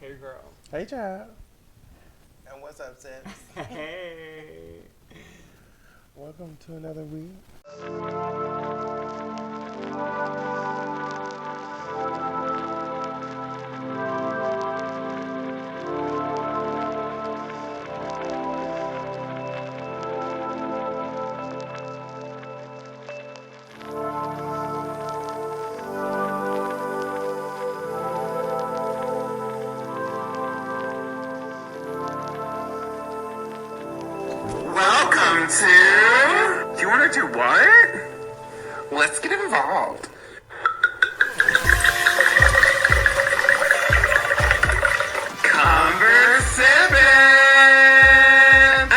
Hey, girl. Hey, child. And what's up, sis? Hey. Welcome to another week. Welcome to... You want to do what? Let's get involved. Conversippin!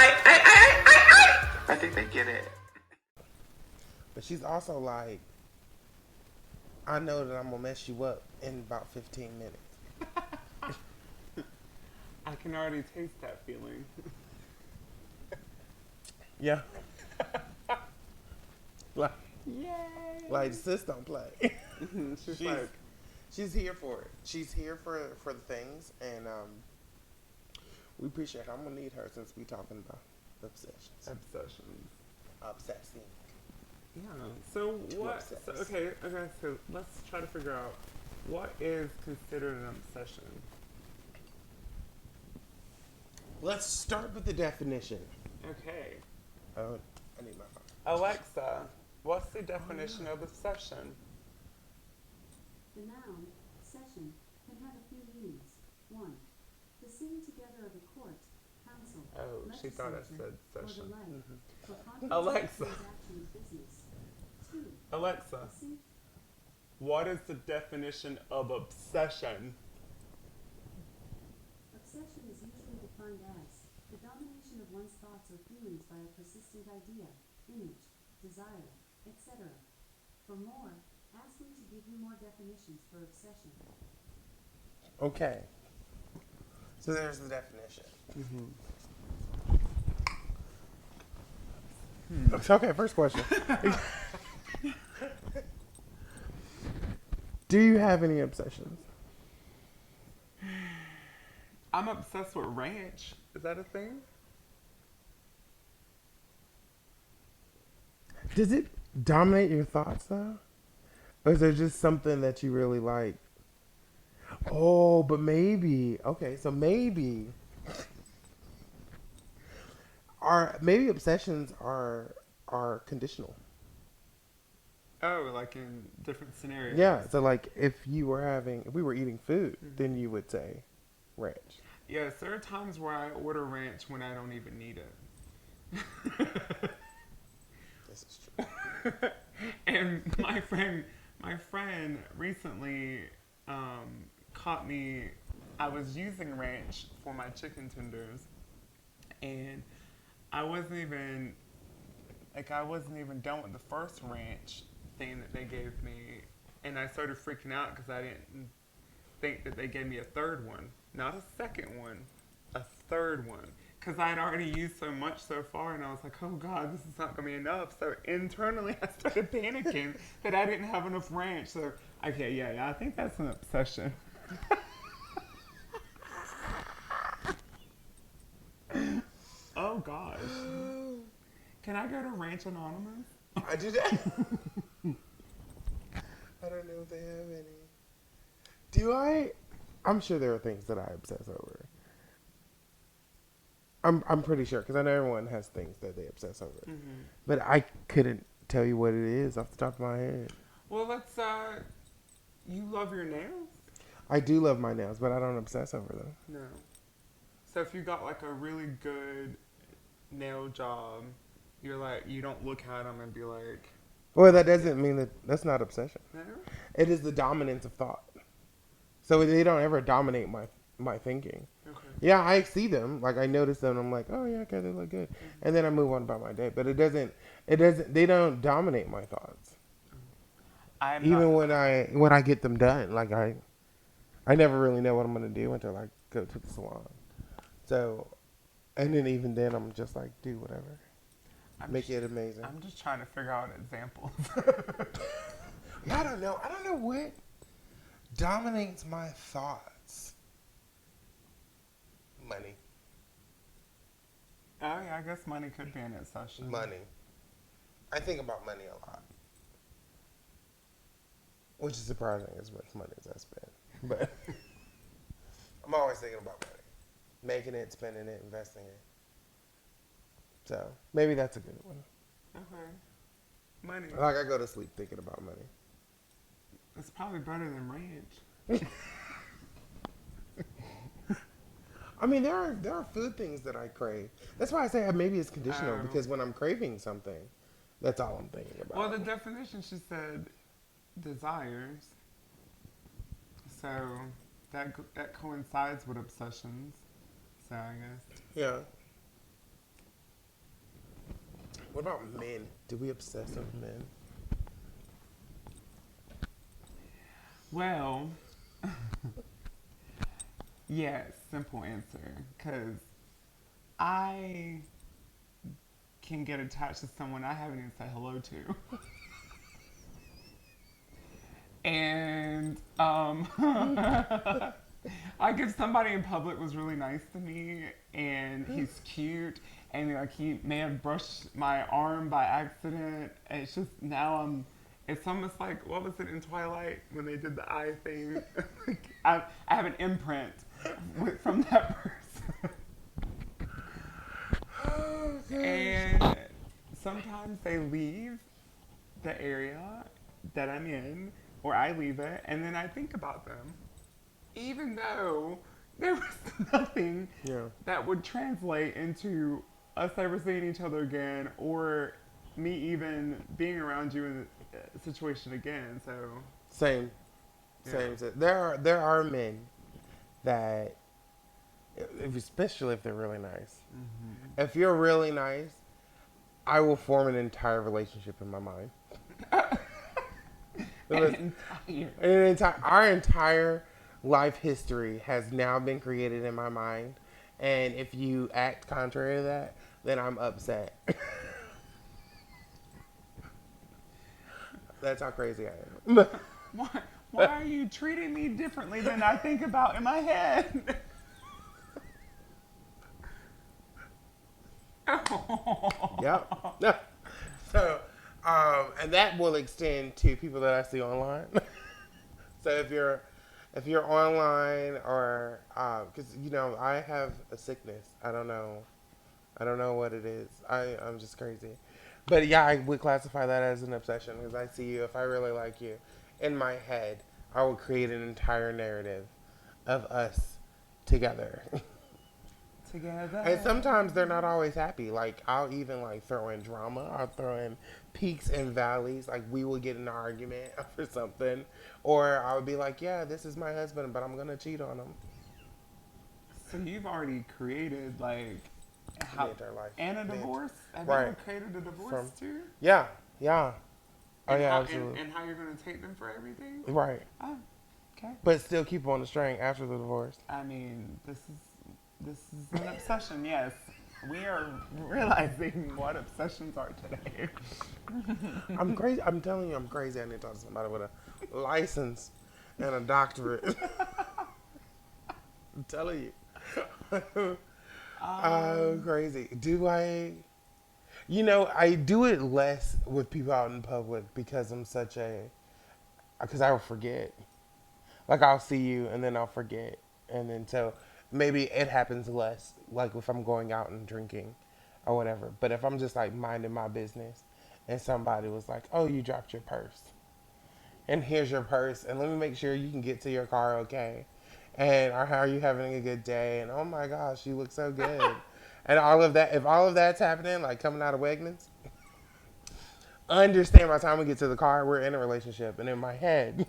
I think they get it. But she's also like, I know that I'm going to mess you up in about 15 minutes. I can already taste that feeling. Yeah. like, Yay! like, sis don't play. She's like... She's here for it. She's here for the things, and we appreciate her. I'm going to need her since we talking about obsessions. Obsessing. Yeah. So what? Obsessed. So, okay. So let's try to figure out what is considered an obsession. Let's start with the definition. Okay. Oh, I need my phone. Alexa, what's the definition of obsession? The noun, session, can have a few meanings. 1. The sitting together of a court, council, Oh, she thought I said or the session. like, for confidential Alexa. transaction of business. 2. Alexa, The syn- what is the definition of obsession? Obsession is usually defined as the domination of one's thoughts or feelings by a persistent idea, image, desire, etc. For more, ask me to give you more definitions for obsession. Okay. So there's the definition. Okay, first question. Do you have any obsessions? I'm obsessed with ranch. Is that a thing? Does it dominate your thoughts though? Or is there just something that you really like? Oh, but maybe. Okay, so maybe maybe obsessions are conditional. Oh, like in different scenarios. Yeah, so like if we were eating food, then you would say ranch. Yes, there are times where I order ranch when I don't even need it. This is true. And my friend recently caught me. I was using ranch for my chicken tenders, and I wasn't even done with the first ranch thing that they gave me, and I started freaking out because I didn't think that they gave me a third one, not a second one, a third one. Because I had already used so much so far, and I was like, oh God, this is not going to be enough. So internally, I started panicking that I didn't have enough ranch. So, okay, yeah, I think that's an obsession. Oh, gosh. Can I go to Ranch Anonymous? I do that. I don't know if they have any. Do I? I'm sure there are things that I obsess over. I'm pretty sure because I know everyone has things that they obsess over, but I couldn't tell you what it is off the top of my head. Well, let's. You love your nails? I do love my nails, but I don't obsess over them. No. So if you got like a really good nail job, you're like, you don't look at them and be like, Well, that doesn't mean that's not obsession. no? It is the dominance of thought. So they don't ever dominate my thinking. Okay. Yeah, I see them. Like I notice them. And I'm like, oh yeah, okay, they look good, and then I move on about my day. But it doesn't. They don't dominate my thoughts. Even when I get them done, like I never really know what I'm gonna do until I go to the salon. So, and then even then, I'm just like, do whatever, make it amazing. I'm just trying to figure out examples. Yeah, I don't know what dominates my thoughts. Money. Oh yeah, I guess money could be an obsession. Money. I think about money a lot. Which is surprising as much money as I spend. But I'm always thinking about money. Making it, spending it, investing it. So maybe that's a good one. Okay. Money. Like I go to sleep thinking about money. It's probably better than ranch. I mean, there are food things that I crave. That's why I say maybe it's conditional because when I'm craving something, that's all I'm thinking about. Well, the definition she said desires. So that coincides with obsessions. So I guess. Yeah. What about men? Do we obsess over men? Well, yes, simple answer. Because I can get attached to someone I haven't even said hello to. And like if somebody in public was really nice to me and he's cute and like he may have brushed my arm by accident, it's just now it's almost like, what was it in Twilight when they did the eye thing? I have an imprint from that person. And sometimes they leave the area that I'm in, or I leave it, and then I think about them. Even though there was nothing that would translate into us ever seeing each other again, or me even being around you in the situation again. So same. There are men that, especially if they're really nice. Mm-hmm. If you're really nice, I will form an entire relationship in my mind. Our entire life history has now been created in my mind, and if you act contrary to that, then I'm upset. That's how crazy I am. Why are you treating me differently than I think about in my head? Yep. So, and that will extend to people that I see online. So if you're online or because I have a sickness. I don't know what it is. I'm just crazy. But yeah, I would classify that as an obsession because I see you. If I really like you, in my head, I will create an entire narrative of us together. And sometimes they're not always happy. Like I'll even throw in drama. I'll throw in peaks and valleys. Like we will get in an argument for something, or I would be like, "Yeah, this is my husband, but I'm gonna cheat on him." So you've already created life. And a divorce? Have you ever created a divorce too? Yeah. Oh and yeah, absolutely. And how you're gonna take them for everything? Right. Oh, okay. But still keep on the string after the divorce. I mean, this is an obsession. Yes, we are realizing what obsessions are today. I'm crazy. I'm telling you, I'm crazy. I need to talk to somebody with a license and a doctorate. I'm telling you. I'm crazy. Do I? I do it less with people out in public because because I will forget. Like I'll see you and then I'll forget. And then so maybe it happens less, like if I'm going out and drinking or whatever. But if I'm just minding my business and somebody was like, "Oh, you dropped your purse. And here's your purse. And let me make sure you can get to your car okay. And how are you having a good day? And oh my gosh, you look so good." And all of that, if all of that's happening, coming out of Wegmans, understand by the time we get to the car, we're in a relationship. And in my head,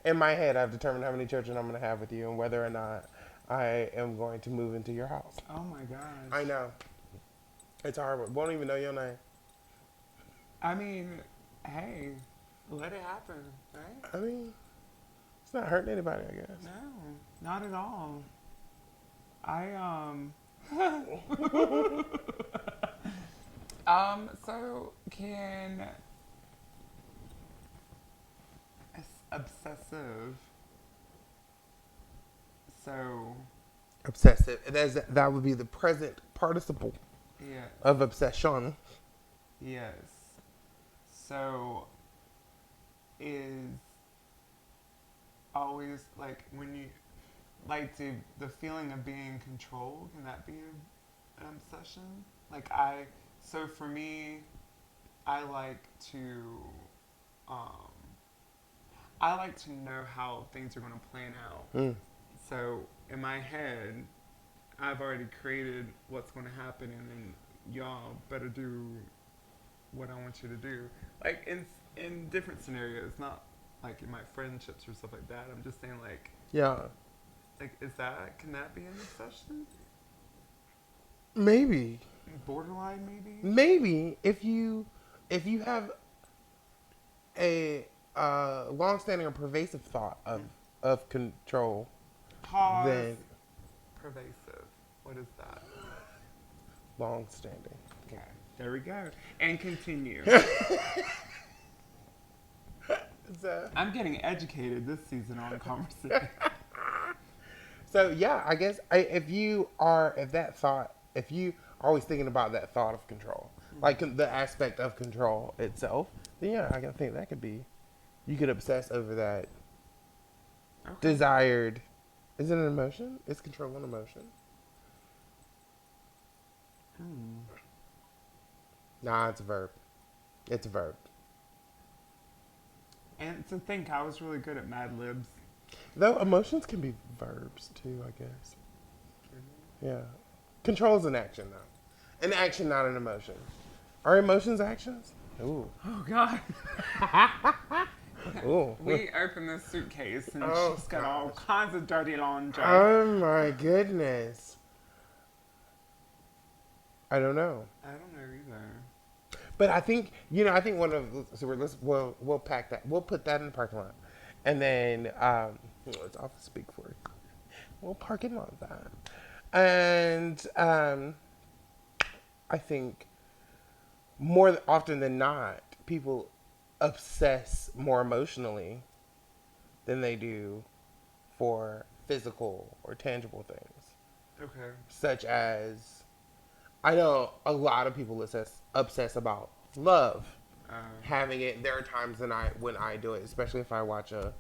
I've determined how many children I'm going to have with you and whether or not I am going to move into your house. Oh my gosh. I know. It's horrible. Won't even know your name. I mean, hey, let it happen, right? I mean, it's not hurting anybody, I guess. No, not at all. So can obsessive, so Obsessive. That would be the present participle Yeah. of obsession. Yes. So, is always like when you like the feeling of being in control, can that be an obsession? Like so for me, I like to, um, I like to know how things are going to plan out. Mm. So in my head, I've already created what's going to happen, and then y'all better do what I want you to do. Like in different scenarios, not like in my friendships or stuff like that. I'm just saying Yeah. like can that be an obsession? Maybe. Borderline, maybe. Maybe if you have a long-standing or pervasive thought of control, Pause. then Pervasive. What is that? long-standing. Okay, there we go. And continue. So, I'm getting educated this season on Conversippin. so yeah, I guess if you are always thinking about that thought of control, like the aspect of control itself, then yeah, I think that could be. You could obsess over that Okay. desired. Is it an emotion? Is control an emotion? Nah, it's a verb. It's a verb. And to think, I was really good at Mad Libs. Though emotions can be verbs too, I guess. Yeah. Control is an action, though. An action, not an emotion. Are emotions actions? Ooh. Oh God. Ooh. We opened this suitcase and Oh, she's got all kinds of dirty laundry. Oh my goodness. I don't know. I don't know either. But I think I think one of we'll pack that. We'll put that in the parking lot, and then it's off to speak for it. We'll park it on that, and I think more often than not, people obsess more emotionally than they do for physical or tangible things. Okay. Such as, I know a lot of people obsess about love. Having it, there are times when I do it, especially if I watch a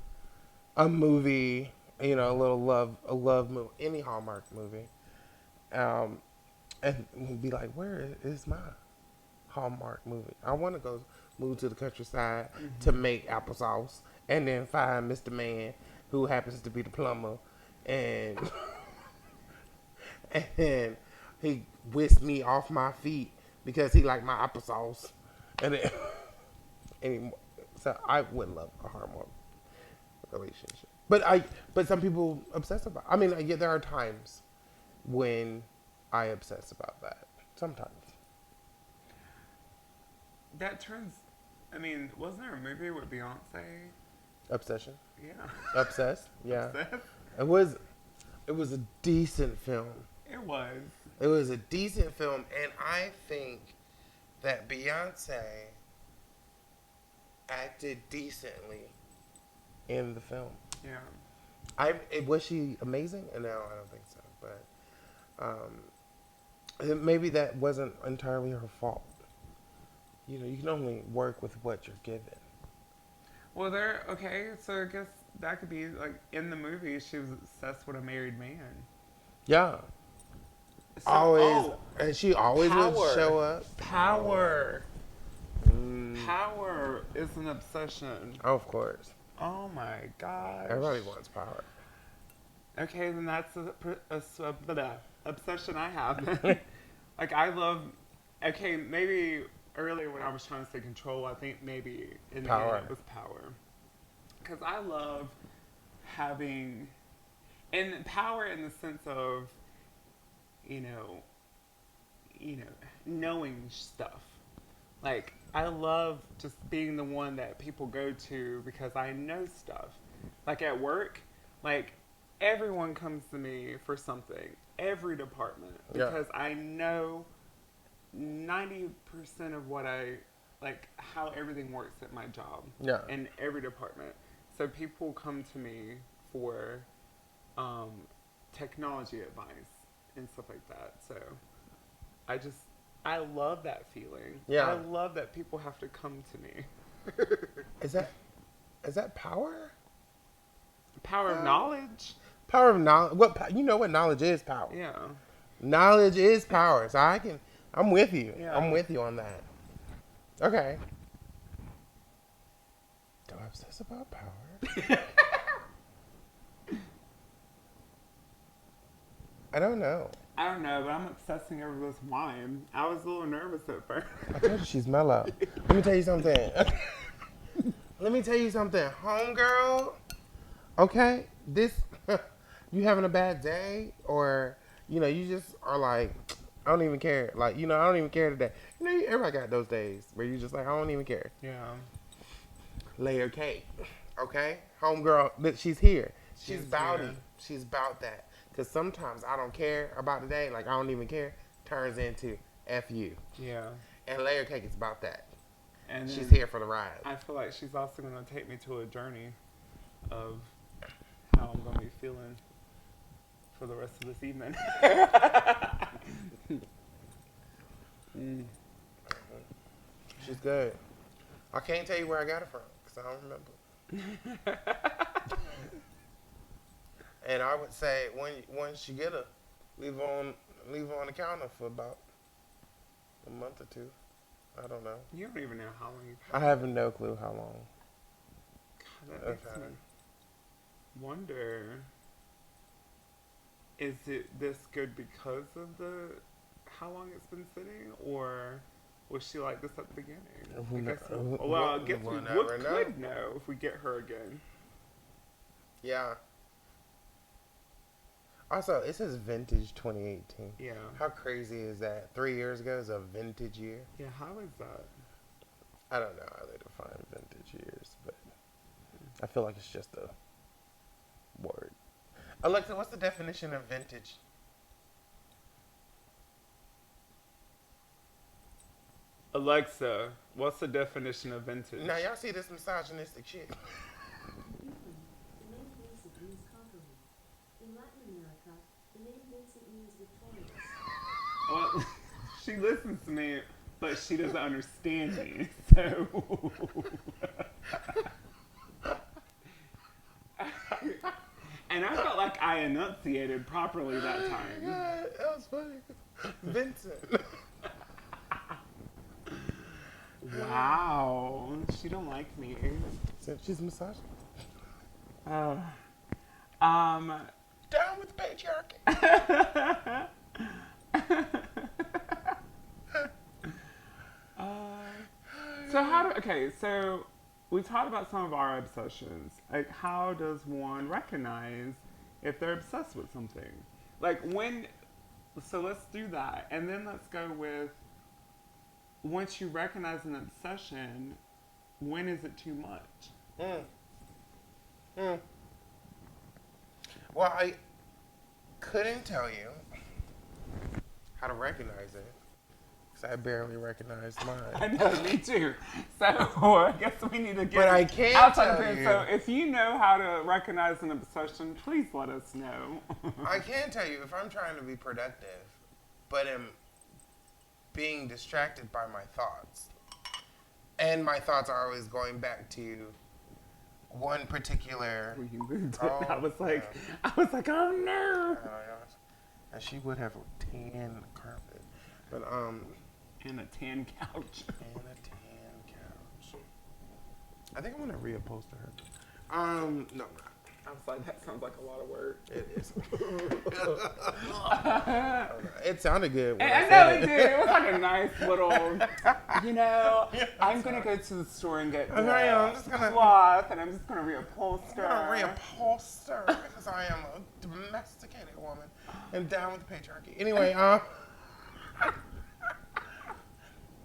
movie, a love movie, any Hallmark movie, and we'll be like, where is my Hallmark movie? I want to go move to the countryside to make applesauce, and then find Mr. Man, who happens to be the plumber, and and he whisked me off my feet because he liked my applesauce, and then anymore. So I would love a Hallmark relationship, but some people obsess about. I mean, yeah, there are times when I obsess about that. Sometimes. That turns. I mean, wasn't there a movie with Beyonce? Obsession. Yeah. Obsessed. Yeah. Obsessed? It was. It was a decent film. It was. It was a decent film, and I think that Beyonce acted decently in the film. Yeah. Was she amazing? No, I don't think so. But maybe that wasn't entirely her fault. You can only work with what you're given. Well, okay, so I guess that could be like in the movie, she was obsessed with a married man. Yeah. So, Always, and she always would power. show up. Power. Power is an obsession. Oh, of course. Oh my gosh. Everybody wants power. Okay, then that's a obsession I have. Like I love. Okay, maybe earlier when I was trying to say control, I think maybe in the Power. end it was power. Because I love having, and power in the sense of, knowing stuff. Like I love just being the one that people go to because I know stuff. Like at work, like everyone comes to me for something. Every department, because I know 90% of what how everything works at my job. Yeah. In every department. So people come to me for technology advice and stuff like that. So I love that feeling. Yeah. I love that people have to come to me. Is that power? Power of knowledge. Power of knowledge. You know what knowledge is? Power. Yeah. Knowledge is power. So I'm with you. Yeah. I'm with you on that. Okay. Do I obsess about power? I don't know. I don't know, but I'm obsessing over this wine. I was a little nervous at first. I told you she's mellow. Let me tell you something. Let me tell you something. Homegirl. Okay? You having a bad day? Or, you just are like, I don't even care. Like, I don't even care today. Everybody got those days where you just like, I don't even care. Yeah. Layer cake. Okay? Homegirl, she's here. She's about here. it. She's about that. Because sometimes I don't care about the day. Like, I don't even care. Turns into F you. Yeah. And layer cake is about that. And She's here for the ride. I feel like she's also going to take me to a journey of how I'm going to be feeling for the rest of this evening. She's good. I can't tell you where I got it from because I don't remember. And I would say once you get her, leave her on the counter for about a month or two. I don't know. You don't even know how long you've I had have no clue how long. God, that makes me wonder, is it this good because of how long it's been sitting, or was she like this at the beginning? I guess we could know if we get her again. Yeah. Also, it says vintage 2018. Yeah. How crazy is that? 3 years ago is a vintage year. Yeah, how is that? I don't know how they define vintage years, but I feel like it's just a word. Alexa, what's the definition of vintage? Alexa, what's the definition of vintage? Now, y'all see this misogynistic shit. The name Vincent means conqueror. In Latin America, the name Vincent means victorious. Well, she listens to me, but she doesn't understand me, so... And I felt like I enunciated properly that time. Yeah, that was funny. Vincent. Wow, she don't like me. She's misogynist. Down Down with the patriarchy. So we talked about some of our obsessions. Like, how does one recognize if they're obsessed with something? So let's do that. And then let's go with, once you recognize an obsession, when is it too much? Well, I couldn't tell you how to recognize it because I barely recognize I mine. know, me too. So I guess we need to get But I can outside tell of it. you. So if you know how to recognize an obsession, please let us know. I can tell you if I'm trying to be productive, but am being distracted by my thoughts, and my thoughts are always going back to one particular. When you moved it, Oh, I was like, yeah. oh no. Oh my gosh. And she would have a tan carpet, but And a tan couch. and a tan couch. I think I'm gonna reupholster her. No, I'm not. I was like, that sounds like a lot of work. It is. It sounded good. When I know said it did. It was like a nice little, I'm going to go to the store and get I'm just gonna- cloth, and I'm just going to reupholster. I'm gonna reupholster because I am a domesticated woman and down with the patriarchy. Anyway,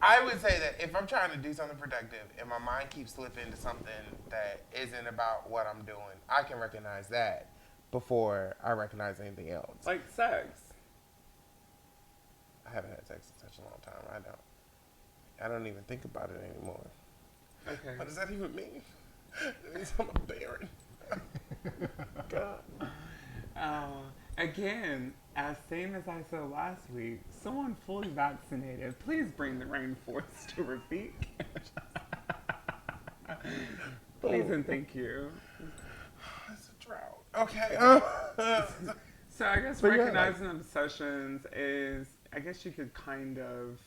I would say that if I'm trying to do something productive and my mind keeps slipping to something that isn't about what I'm doing, I can recognize that before I recognize anything else. Like sex. I haven't had sex in such a long time. I don't even think about it anymore. Okay. What does that even mean? It means I'm a baron. God. Again, as same as I said last week, someone fully vaccinated, please bring the rainforest to Rafik. Please and thank you. It's a drought. Okay. So I guess But yeah, recognizing obsessions is, I guess you could kind of,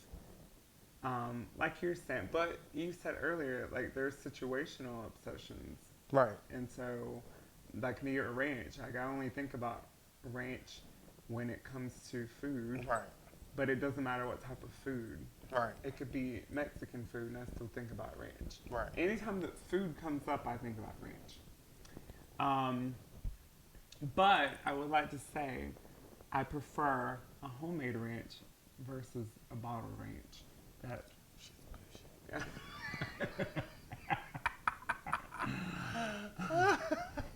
like you're saying, but you said earlier, like there's situational obsessions. right. And so, like near a ranch, like I only think about ranch when it comes to food, Right. but it doesn't matter what type of food. Right. It could be Mexican food, and I still think about ranch. Right. Anytime that food comes up, I think about ranch. But I would like to say I prefer a homemade ranch versus a bottle ranch. That.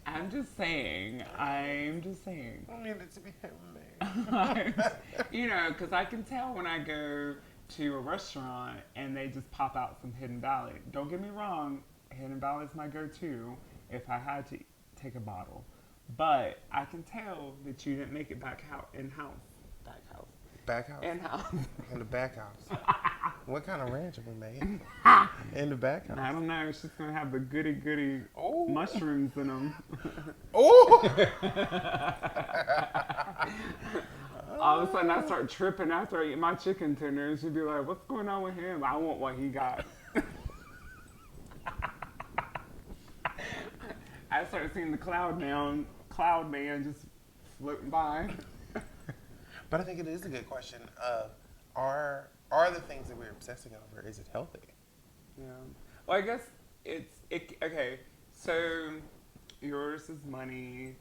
I'm just saying. I don't need it to be handmade. You know, because I can tell when I go to a restaurant and they just pop out some Hidden Valley. Don't get me wrong, Hidden Valley is my go-to if I had to take a bottle. But I can tell that you didn't make it back out in-house. Back house. In-house. In the back house. What kind of ranch have we made? In the back house. I don't know. It's just going to have the goody Oh. mushrooms in them. Oh! All of a sudden, I start tripping after I eat my chicken tenders. She'd be like, what's going on with him? I want what he got. I started seeing the cloud man just floating by. But I think it is a good question of, are the things that we're obsessing over, is it healthy? Yeah. Well, I guess okay. So yours is money.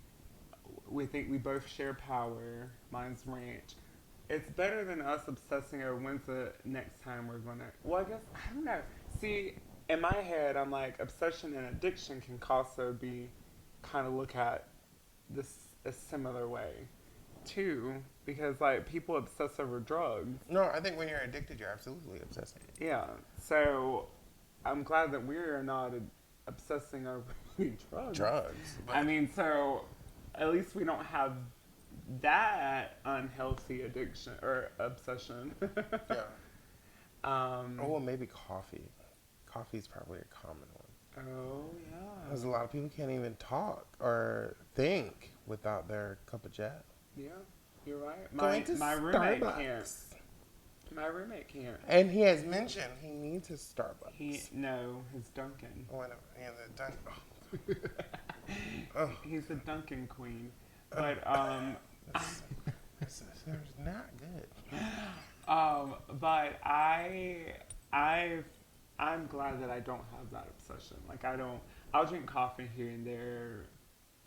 We think we both share power. Mine's ranch. It's better than us obsessing over when's the next time we're gonna. Well, I guess I don't know. See, in my head, I'm like obsession and addiction can also be kind of look at this a similar way, too, because like people obsess over drugs. No, I think when you're addicted, you're absolutely obsessing. Yeah. So I'm glad that we're not obsessing over drugs. But I mean, so at least we don't have that unhealthy addiction or obsession. yeah. Oh, well, maybe coffee. Coffee's probably a common one. Oh, yeah. Because a lot of people can't even talk or think without their cup of Jack. Yeah, you're right. Going to My roommate Starbucks. can't. My roommate can't. And he has mentioned he needs his Starbucks. No, his Dunkin'. Whatever. Yeah, the Dunkin'. Oh. He's the Dunkin' queen. But, This is not good. but I'm glad that I don't have that obsession. Like I'll drink coffee here and there,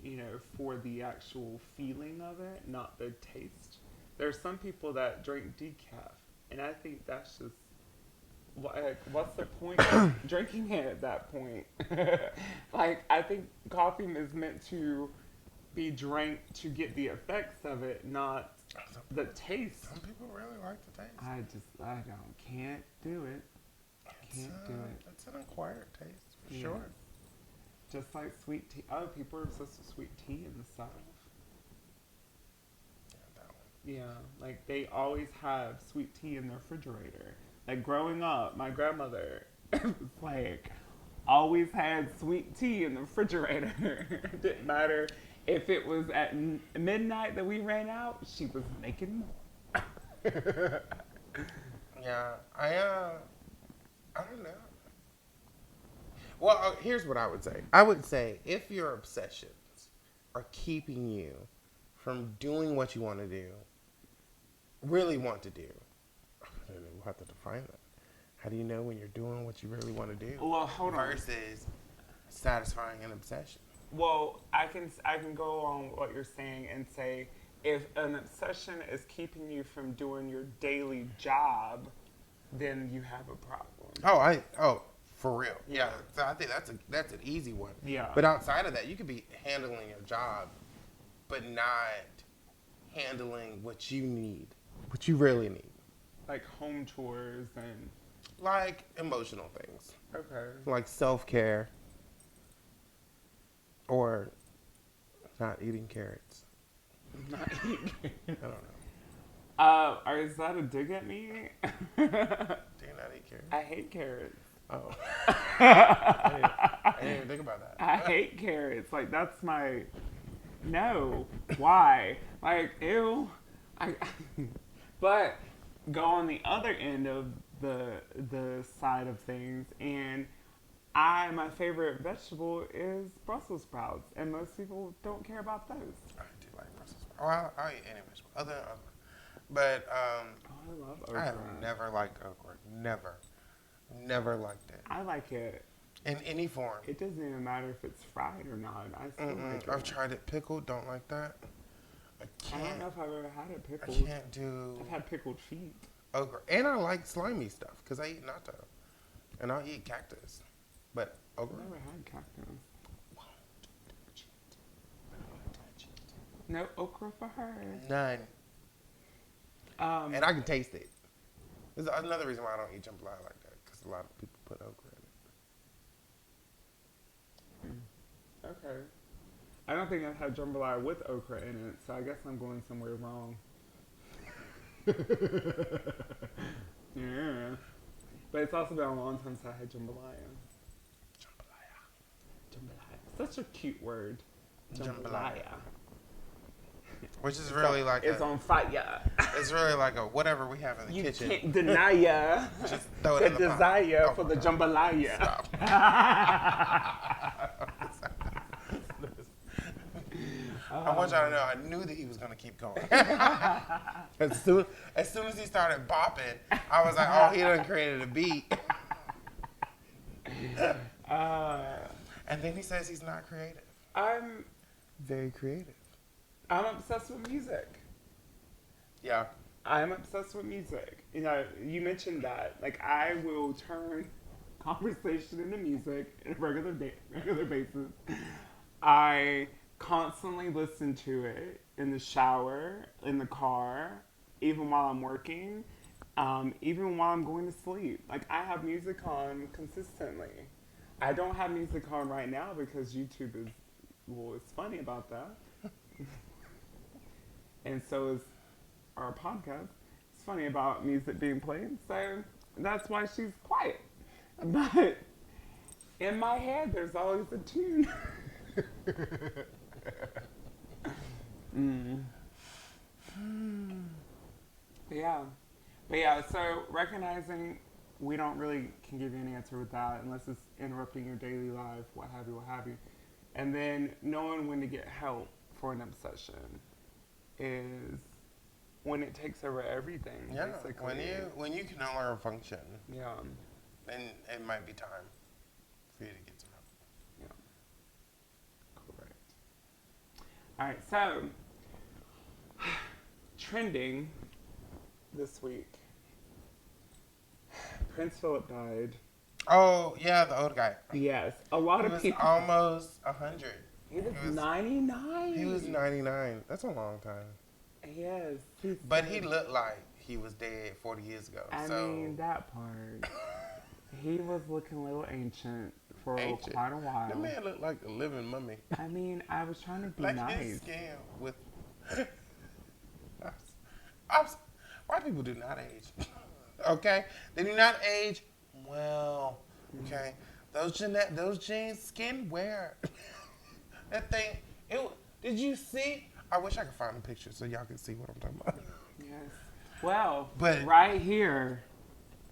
you know, for the actual feeling of it, not the taste. There are some people that drink decaf, and I think that's just, what's the point of drinking it at that point? Like, I think coffee is meant to be drank to get the effects of it, not the taste. Some people really like the taste. Can't do it. Can't do it. It's an acquired taste, for Yeah. sure. Just like sweet tea. Oh, people are obsessed with sweet tea in the South. Yeah, that one. Yeah, like they always have sweet tea in the refrigerator. Like growing up, my grandmother was like always had sweet tea in the refrigerator. It didn't matter if it was at midnight that we ran out, she was making more. Yeah, I don't know. Well, here's what I would say. I would say if your obsessions are keeping you from doing what you want to do, really want to do, we'll have to define that. How do you know when you're doing what you really want to do? Well, hold on. Versus satisfying an obsession. Well, I can go on what you're saying and say if an obsession is keeping you from doing your daily job, then you have a problem. For real. Yeah. So I think that's an easy one. Yeah. But outside of that, you could be handling your job, but not handling what you need, what you really need. Like home chores and... Like emotional things. Okay. Like self-care. Or not eating carrots. Not eat carrots. I don't know. Is that a dig at me? Do you not eat carrots? I hate carrots. Oh. I didn't even think about that. I hate carrots. Like, that's my... No. Why? Like, ew. But go on the other end of the side of things, and my favorite vegetable is Brussels sprouts, and most people don't care about those. I do like Brussels sprouts. Well, I'll eat any vegetable. Other. But, I love okra. I have never liked okra. Never liked it. I like it. In any form. It doesn't even matter if it's fried or not. I still like it. I've tried it pickled. Don't like that. I don't know if I've ever had it I pickled. can't do I've had pickled feet. okra. And I like slimy stuff because I eat natto. And I'll eat cactus. But okra? I've never had cactus. Won't touch it. Won't touch it. No okra for her. None. And I can taste it. There's another reason why I don't eat jambalaya like that, because a lot of people put okra in it. Okay. I don't think I've had jambalaya with okra in it, so I guess I'm going somewhere wrong. Yeah. But it's also been a long time since I had jambalaya. Jambalaya. Such a cute word. Jambalaya. Which is really like it's on fire. It's really like a whatever we have in the kitchen. You can't deny ya. Just throw it the in the desire pot. for the jambalaya. Stop. I want y'all to know I knew that he was going to keep going. as soon as he started bopping, I was like, oh, he done created a beat. And then he says he's not creative. I'm very creative. I'm obsessed with music. Yeah. I'm obsessed with music. You know, you mentioned that. Like, I will turn conversation into music on a regular basis. I constantly listen to it in the shower, in the car, even while I'm working, even while I'm going to sleep. Like, I have music on consistently. I don't have music on right now because YouTube is, well, it's funny about that. And so is our podcast. It's funny about music being played, so that's why she's quiet. But in my head, there's always a tune. But yeah, so recognizing we don't really can give you an answer with that unless it's interrupting your daily life, what have you. And then knowing when to get help for an obsession is when it takes over everything. Yeah, basically. when you can no longer function. Yeah. Then it might be time for you to get some help. Yeah. Correct. All right, so trending this week. Prince Philip died. Oh, yeah, the old guy. Yes. A lot of people. Almost 100. He was 99. He was 99. That's a long time. Yes. But he looked like he was dead 40 years ago. I mean, that part. He was looking a little ancient for quite a while. That man looked like a living mummy. I mean, I was trying to be like nice. His skin with... White people do not age. Okay? They do not age well. Okay? Those genes, skin wear. That thing, did you see? I wish I could find a picture so y'all can see what I'm talking about. Yes. Well, but right here,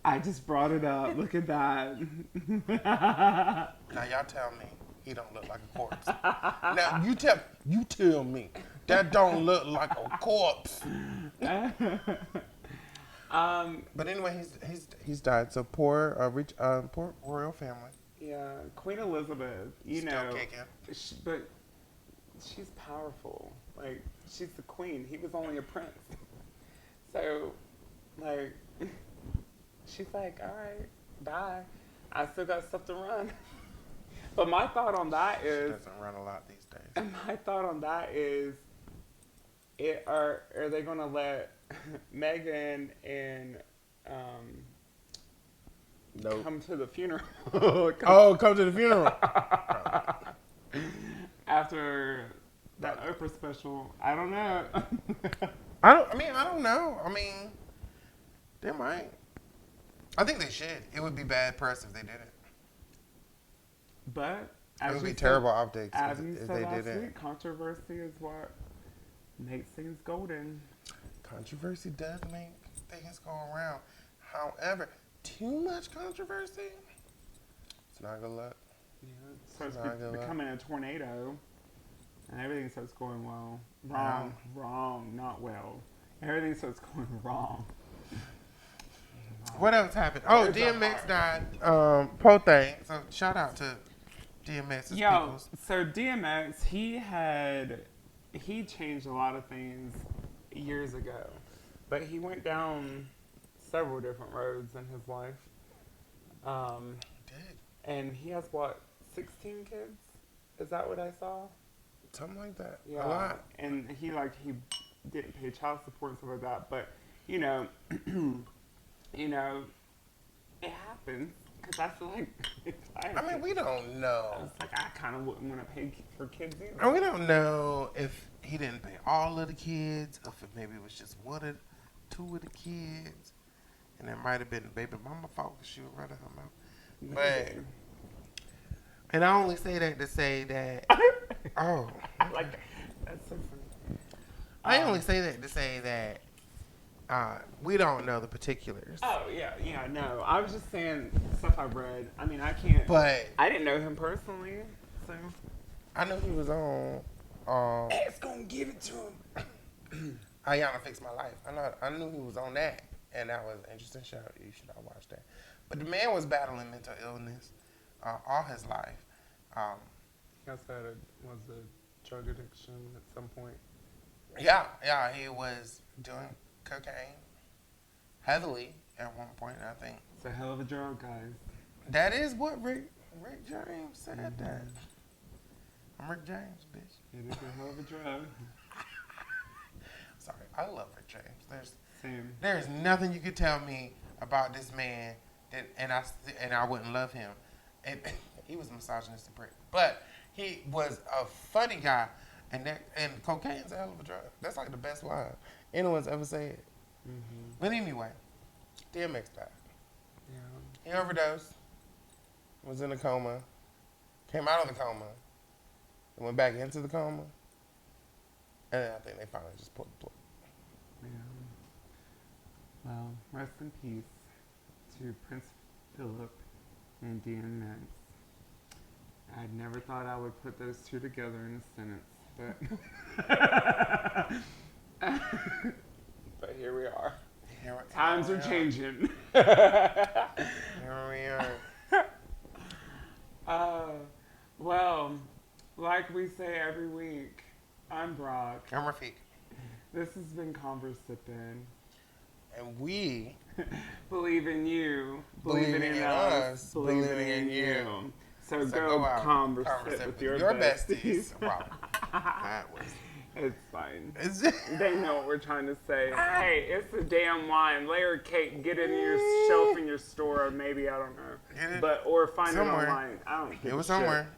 I just brought it up. Look at that. Now y'all tell me he don't look like a corpse. Now you tell me that don't look like a corpse. But anyway, he's died. So poor royal family. Yeah, Queen Elizabeth. Still kicking. But she's powerful. Like, she's the queen. He was only a prince. So, like, she's like, all right, bye. I still got stuff to run. But my thought on that is... She doesn't run a lot these days. And my thought on that is, are they going to let Meghan and come to the funeral? Come to the funeral. After That Oprah special, I don't know. I don't know. I mean, they might. I think they should. It would be bad press if they didn't. But It would be terrible optics as you if said they last didn't. week, controversy is what makes things golden. Controversy does make things go around. However, too much controversy, it's not good luck. Yeah, it starts becoming a tornado, and everything starts going well. Wrong, not well. Everything starts going wrong. What else happened? Oh, Dmx died. Poor thing. So shout out to Dmx. Peoples. So Dmx, he changed a lot of things years ago, but he went down several different roads in his life. Did And he has 16 kids? Is that what I saw? something like that. Yeah. A lot. And he didn't pay child support and stuff like that, but you know, it happens. Because I feel like I mean, we don't know. I was like, I kind of wouldn't want to pay for kids either. And we don't know if he didn't pay all of the kids, or if maybe it was just one or two of the kids. And it might have been the baby mama fault because she was running her mouth. But, and I only say that to say that, oh. Like, that's so funny. I only say that to say that we don't know the particulars. Oh, yeah, no. I was just saying stuff I read. I mean, I can't. But I didn't know him personally, so. I know he was on. It's gonna give it to him. Ayanna Fix My Life. I knew he was on that, and that was an interesting show. You should all watch that. But the man was battling mental illness all his life. He also was a drug addiction at some point. Yeah, he was doing cocaine heavily at one point. I think It's a hell of a drug, guys. that is what Rick James said. That I'm Rick James, bitch. It is a hell of a drug. Sorry, I love Rick James. Same. There's nothing you could tell me about this man and I wouldn't love him. And he was a misogynistic prick, but he was a funny guy. And cocaine's a hell of a drug. That's like the best line anyone's ever said. Mm-hmm. But anyway, Dmx died. Yeah. He overdosed, was in a coma, came out of the coma, and went back into the coma. And then I think they finally just pulled the plug. Yeah. Well, rest in peace to Prince Philip and Dmx. I never thought I would put those two together in a sentence, but but here we are. Times are changing. Here we are. Well, like we say every week, I'm Brock. I'm Rafiq. This has been Conversippin. And we Believe in you, believing in us, believing in you. So go out, conversate with your besties. Wow. That was... It's fine. They know what we're trying to say. Hey, it's a damn wine. Layer cake. Get it in your shelf in your store. Maybe, I don't know. Or find somewhere. it online. I don't give a It was shit. somewhere.